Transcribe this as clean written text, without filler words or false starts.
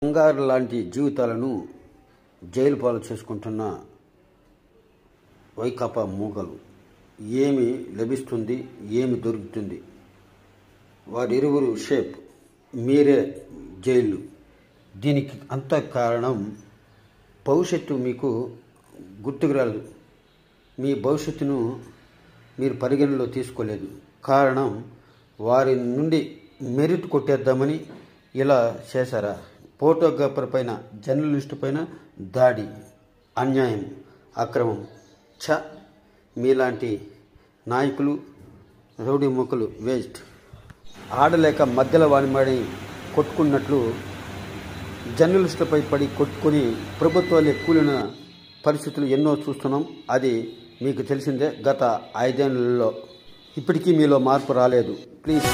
బంగారు లాంటి జీవితాలను జైలు పాలు చేసుకుంటున్న వైకాపా మూగలు ఏమి లభిస్తుంది, ఏమి దొరుకుతుంది? వారిరువురు షేప్ మీరే జైలు. దీనికి అంత కారణం భవిష్యత్తు మీకు గుర్తుకు రాదు. మీ భవిష్యత్తును మీరు పరిగణలో తీసుకోలేదు. కారణం వారి నుండి మెరిట్ కొట్టేద్దామని ఇలా చేశారా? ఫోటోగ్రాఫర్ పైన, జర్నలిస్టు పైన దాడి, అన్యాయం, అక్రమం. మీలాంటి నాయకులు, రౌడీ ముక్కలు వేస్ట్. ఆడలేక మధ్యలో వాడిమాడి కొట్టుకున్నట్లు జర్నలిస్టులపై పడి కొట్టుకొని ప్రభుత్వాలే కూలిన పరిస్థితులు ఎన్నో చూస్తున్నాం. అది మీకు తెలిసిందే. గత 5 ఏళ్లలో ఇప్పటికీ మీలో మార్పు రాలేదు. ప్లీజ్